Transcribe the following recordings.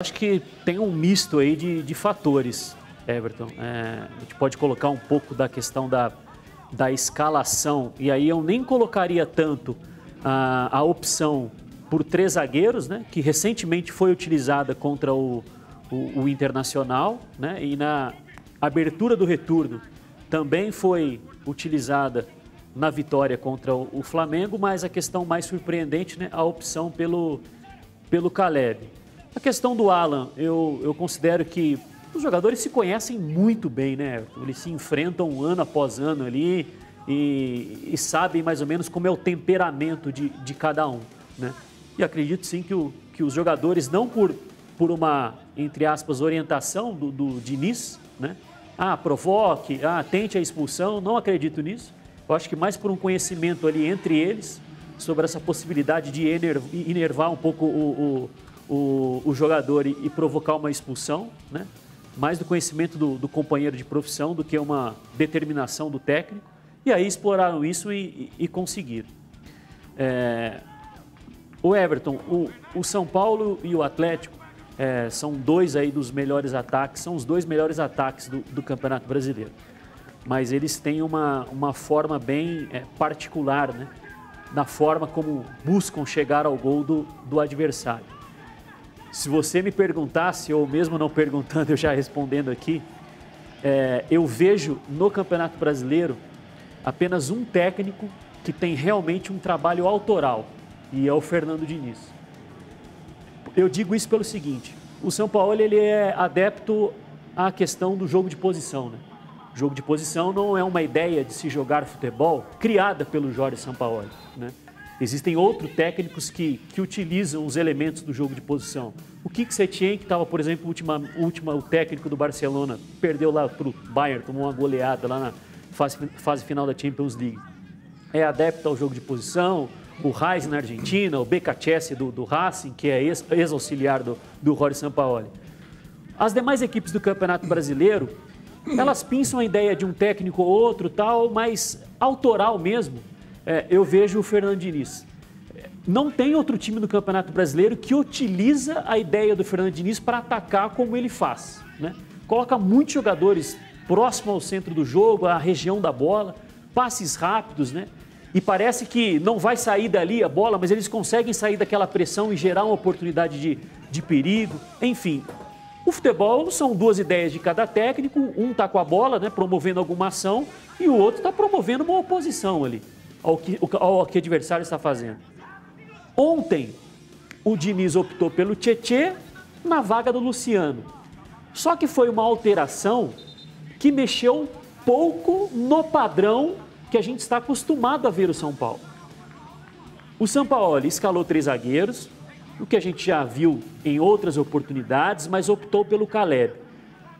Acho que tem um misto aí de fatores, Everton. A gente pode colocar um pouco da questão da escalação, e aí eu nem colocaria tanto a opção por 3 zagueiros, né, que recentemente foi utilizada contra o Internacional, né, e na abertura do retorno também foi utilizada na vitória contra o Flamengo, mas a questão mais surpreendente, né, a opção pelo Caleb. A questão do Alan, eu considero que os jogadores se conhecem muito bem, né? Eles se enfrentam ano após ano ali e sabem mais ou menos como é o temperamento de cada um, né? E acredito sim que os jogadores, não por uma, entre aspas, orientação do Diniz, né? Provoque, tente a expulsão, não acredito nisso. Eu acho que mais por um conhecimento ali entre eles sobre essa possibilidade de enervar um pouco o jogador e provocar uma expulsão, né? Mais do conhecimento do companheiro de profissão do que uma determinação do técnico. E aí exploraram isso e conseguiram. O Everton, o São Paulo e o Atlético são dois aí dos melhores ataques, são os 2 melhores ataques do Campeonato Brasileiro. Mas eles têm uma forma bem particular, né? Na forma como buscam chegar ao gol do adversário. Se você me perguntasse, ou mesmo não perguntando, eu já respondendo aqui, eu vejo no Campeonato Brasileiro apenas um técnico que tem realmente um trabalho autoral, e é o Fernando Diniz. Eu digo isso pelo seguinte: o São Paulo ele é adepto à questão do jogo de posição, né? O jogo de posição não é uma ideia de se jogar futebol criada pelo Jorge Sampaoli, né? Existem outros técnicos que utilizam os elementos do jogo de posição. O Quique Setien, que estava, por exemplo, o técnico do Barcelona, perdeu lá para o Bayern, tomou uma goleada lá na fase final da Champions League. É adepto ao jogo de posição. O Reis na Argentina, o Becachese do Racing, que é ex-auxiliar do Jorge Sampaoli. As demais equipes do Campeonato Brasileiro, elas pensam a ideia de um técnico ou outro, tal, mas autoral mesmo. Eu vejo o Fernando Diniz. Não tem outro time no Campeonato Brasileiro que utiliza a ideia do Fernando Diniz para atacar como ele faz, né? Coloca muitos jogadores próximo ao centro do jogo, à região da bola, passes rápidos, né? E parece que não vai sair dali a bola, mas eles conseguem sair daquela pressão e gerar uma oportunidade de perigo. Enfim, o futebol são 2 ideias de cada técnico, um está com a bola, né, promovendo alguma ação, e o outro está promovendo uma oposição ali ao que o adversário está fazendo. Ontem, o Diniz optou pelo Tietê na vaga do Luciano. Só que foi uma alteração que mexeu pouco no padrão que a gente está acostumado a ver o São Paulo. O Sampaoli escalou 3 zagueiros, o que a gente já viu em outras oportunidades, mas optou pelo Caleb.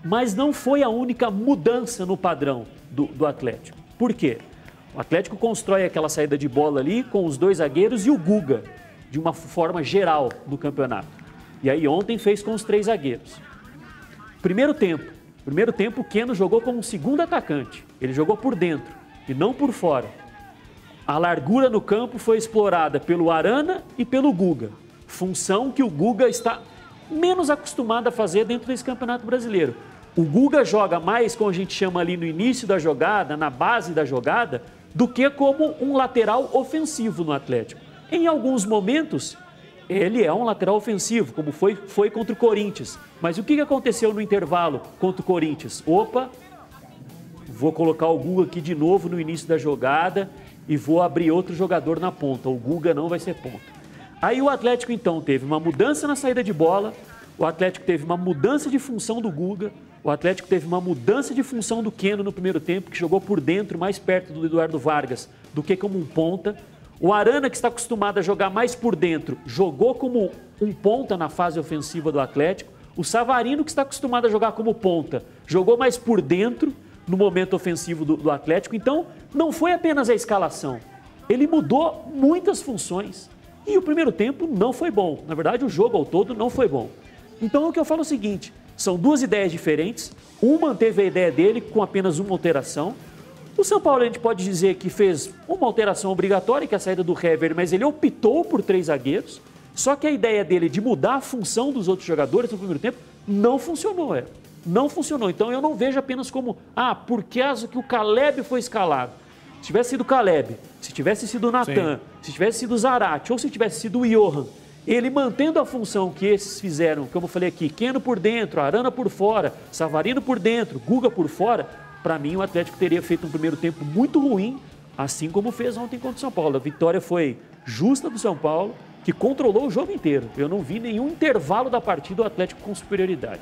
Mas não foi a única mudança no padrão do Atlético. Por quê? O Atlético constrói aquela saída de bola ali com os 2 zagueiros e o Guga, de uma forma geral no campeonato. E aí ontem fez com os 3 zagueiros. Primeiro tempo o Keno jogou como um segundo atacante. Ele jogou por dentro e não por fora. A largura no campo foi explorada pelo Arana e pelo Guga. Função que o Guga está menos acostumado a fazer dentro desse Campeonato Brasileiro. O Guga joga mais, como a gente chama ali no início da jogada, na base da jogada, do que como um lateral ofensivo no Atlético. Em alguns momentos, ele é um lateral ofensivo, como foi contra o Corinthians. Mas o que aconteceu no intervalo contra o Corinthians? Vou colocar o Guga aqui de novo no início da jogada e vou abrir outro jogador na ponta. O Guga não vai ser ponta. Aí o Atlético, então, teve uma mudança na saída de bola, o Atlético teve uma mudança de função do Guga, o Atlético teve uma mudança de função do Keno no primeiro tempo, que jogou por dentro, mais perto do Eduardo Vargas, do que como um ponta. O Arana, que está acostumado a jogar mais por dentro, jogou como um ponta na fase ofensiva do Atlético. O Savarino, que está acostumado a jogar como ponta, jogou mais por dentro no momento ofensivo do Atlético. Então, não foi apenas a escalação. Ele mudou muitas funções. E o primeiro tempo não foi bom. Na verdade, o jogo ao todo não foi bom. Então, o que eu falo é o seguinte: são 2 ideias diferentes. Um manteve a ideia dele com apenas uma alteração. O São Paulo, a gente pode dizer que fez uma alteração obrigatória, que é a saída do Hever, mas ele optou por 3 zagueiros. Só que a ideia dele de mudar a função dos outros jogadores no primeiro tempo não funcionou, não funcionou. Então eu não vejo apenas como, por causa que o Caleb foi escalado. Se tivesse sido o Caleb, se tivesse sido o Natan, se tivesse sido o Zarate ou se tivesse sido o Johan, ele mantendo a função que esses fizeram, como eu falei aqui, Keno por dentro, Arana por fora, Savarino por dentro, Guga por fora, para mim o Atlético teria feito um primeiro tempo muito ruim, assim como fez ontem contra o São Paulo. A vitória foi justa do São Paulo, que controlou o jogo inteiro. Eu não vi nenhum intervalo da partida do Atlético com superioridade.